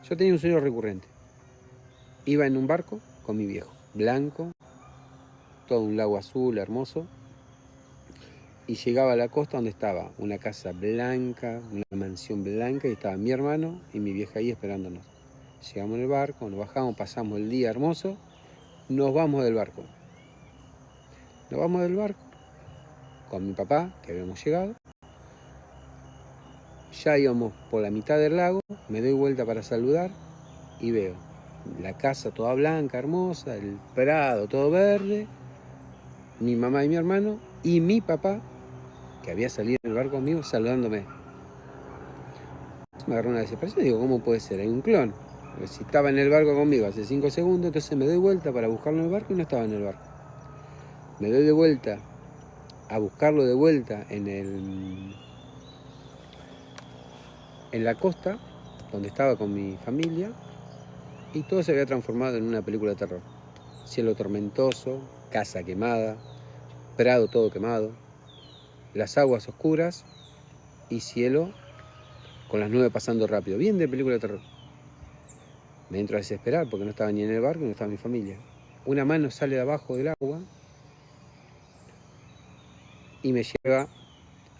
Yo tenía un sueño recurrente. Iba en un barco con mi viejo, blanco, todo un lago azul hermoso, y llegaba a la costa donde estaba una casa blanca, una mansión blanca, y estaba mi hermano y mi vieja ahí esperándonos. Llegamos en el barco, nos bajamos, pasamos el día hermoso, nos vamos del barco. Nos vamos del barco con mi papá, que habíamos llegado. Ya íbamos por la mitad del lago, me doy vuelta para saludar y veo la casa toda blanca, hermosa, el prado todo verde, mi mamá y mi hermano y mi papá, que había salido en el barco conmigo, saludándome. Me agarró una desesperación y digo, ¿cómo puede ser? Hay un clon. Si estaba en el barco conmigo hace 5 segundos, entonces me doy vuelta para buscarlo en el barco y no estaba en el barco. Me doy de vuelta a buscarlo de vuelta en la costa, donde estaba con mi familia, y todo se había transformado en una película de terror. Cielo tormentoso, casa quemada, prado todo quemado, las aguas oscuras y cielo con las nubes pasando rápido, bien de película de terror. Me entro a desesperar porque no estaba ni en el barco ni no estaba mi familia. Una mano sale de abajo del agua y me lleva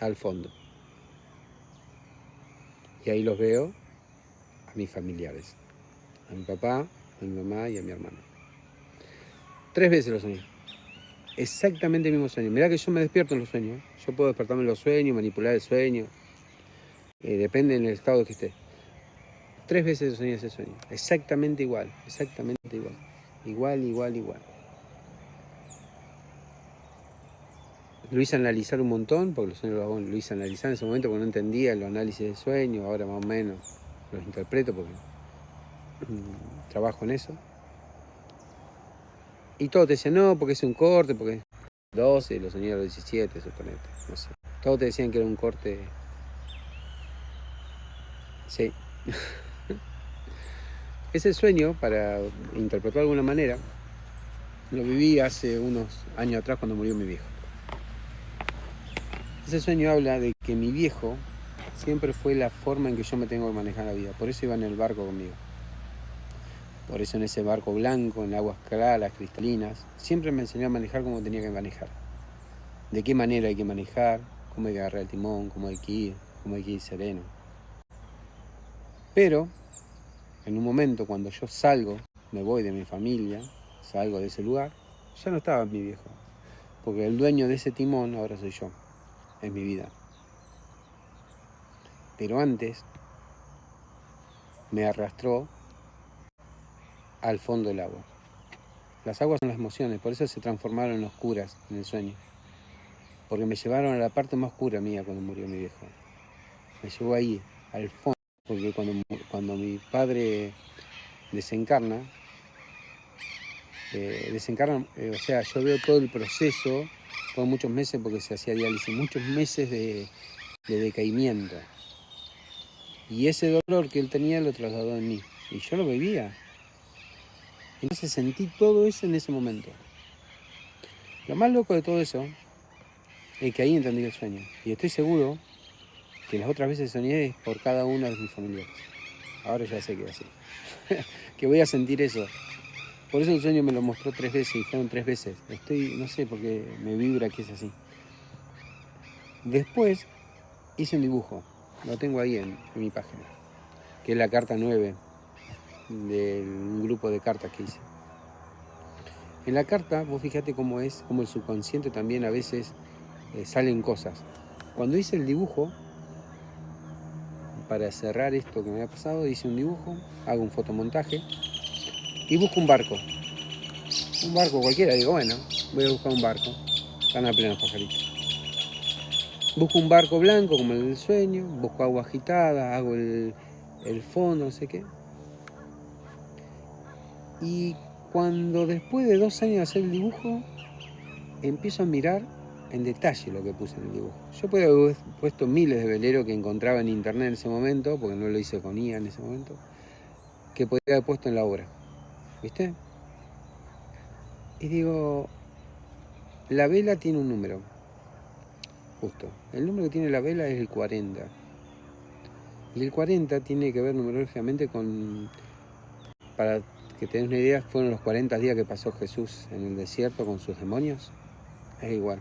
al fondo. Y ahí los veo a mis familiares, a mi papá, a mi mamá y a mi hermano. 3 veces lo soñé. Exactamente el mismo sueño. Mirá que yo me despierto en los sueños. Yo puedo despertarme en los sueños, manipular el sueño. Depende del estado que esté. 3 veces soñé ese sueño. Exactamente igual. Exactamente igual. Igual. Lo hice analizar un montón, porque los sueños lo hice analizar en ese momento porque no entendía los análisis de sueños. Ahora más o menos los interpreto porque trabajo en eso. Y todos te decían, no, porque es un corte, porque es 12, los soñé a los 17, suponete. No sé. Todos te decían que era un corte. Sí. Ese sueño, para interpretarlo de alguna manera, lo viví hace unos años atrás cuando murió mi viejo. Ese sueño habla de que mi viejo siempre fue la forma en que yo me tengo que manejar la vida. Por eso iba en el barco conmigo. Por eso en ese barco blanco, en aguas claras, cristalinas, siempre me enseñó a manejar como tenía que manejar. De qué manera hay que manejar, cómo hay que agarrar el timón, cómo hay que ir sereno. Pero, en un momento cuando yo salgo, me voy de mi familia, salgo de ese lugar, ya no estaba mi viejo. Porque el dueño de ese timón ahora soy yo, es mi vida. Pero antes me arrastró al fondo del agua. Las aguas son las emociones, por eso se transformaron en oscuras en el sueño. Porque me llevaron a la parte más oscura mía cuando murió mi viejo. Me llevó ahí, al fondo, porque cuando mi padre desencarna, o sea, yo veo todo el proceso, fueron muchos meses porque se hacía diálisis, muchos meses de decaimiento. Y ese dolor que él tenía lo trasladó en mí. Y yo lo vivía. Entonces sentí todo eso en ese momento. Lo más loco de todo eso es que ahí entendí el sueño. Y estoy seguro que las otras veces soñé por cada uno de mis familiares. Ahora ya sé que así. Que voy a sentir eso. Por eso el sueño me lo mostró 3 veces y fueron 3 veces. No sé por qué me vibra que es así. Después hice un dibujo. Lo tengo ahí en mi página. Que es la carta 9 de un grupo de cartas que hice. En la carta, vos fíjate cómo es, cómo el subconsciente también a veces salen cosas. Cuando hice el dibujo, para cerrar esto que me había pasado, hice un dibujo, hago un fotomontaje y busco un barco. Un barco cualquiera, digo, bueno, voy a buscar un barco. Están a pleno pajaritos. Busco un barco blanco como el del sueño, busco agua agitada, hago el fondo, no sé qué. Y cuando después de 2 años de hacer el dibujo, empiezo a mirar en detalle lo que puse en el dibujo. Yo podía haber puesto miles de veleros que encontraba en internet en ese momento, porque no lo hice con IA en ese momento, que podía haber puesto en la obra. ¿Viste? Y digo, la vela tiene un número. Justo. El número que tiene la vela es el 40. Y el 40 tiene que ver numerológicamente con, para que te des una idea, fueron los 40 días que pasó Jesús en el desierto con sus demonios. Es igual.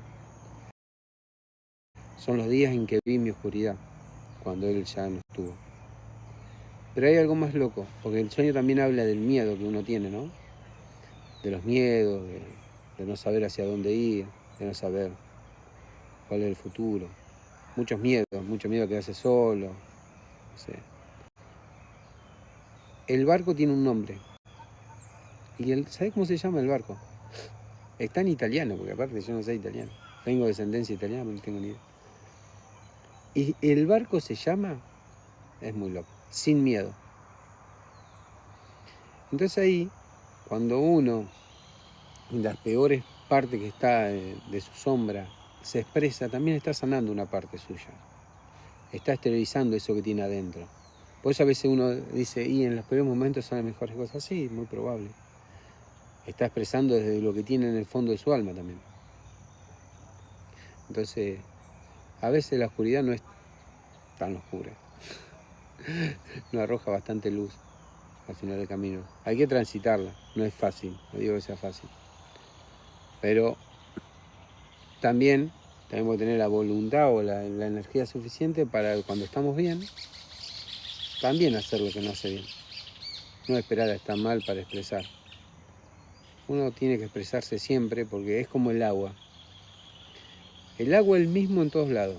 Son los días en que vi mi oscuridad, cuando Él ya no estuvo. Pero hay algo más loco, porque el sueño también habla del miedo que uno tiene, ¿no? De los miedos, de no saber hacia dónde ir, de no saber cuál es el futuro. Mucho miedo a quedarse solo, no sé. El barco tiene un nombre. ¿Y sabes cómo se llama el barco? Está en italiano, porque aparte yo no sé italiano. Tengo descendencia italiana, pero no tengo ni idea. Y el barco se llama, es muy loco, Sin Miedo. Entonces ahí, cuando uno, en las peores partes que está de su sombra, se expresa, también está sanando una parte suya. Está esterilizando eso que tiene adentro. Por eso a veces uno dice, y en los peores momentos son las mejores cosas. Sí, muy probable. Está expresando desde lo que tiene en el fondo de su alma también. Entonces, a veces la oscuridad no es tan oscura. Nos arroja bastante luz al final del camino. Hay que transitarla, no es fácil, no digo que sea fácil. Pero también tenemos que tener la voluntad o la energía suficiente para cuando estamos bien, también hacer lo que no hace bien. No esperar a estar mal para expresar. Uno tiene que expresarse siempre porque es como el agua. El agua es el mismo en todos lados.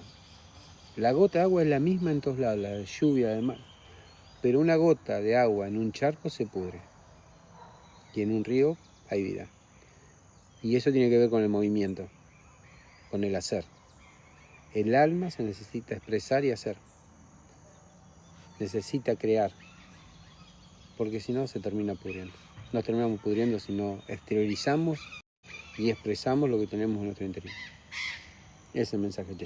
La gota de agua es la misma en todos lados, la lluvia además. Pero una gota de agua en un charco se pudre. Y en un río hay vida. Y eso tiene que ver con el movimiento, con el hacer. El alma se necesita expresar y hacer. Necesita crear. Porque si no se termina pudriendo. Nos terminamos pudriendo si no exteriorizamos y expresamos lo que tenemos en nuestro interior. Ese es el mensaje.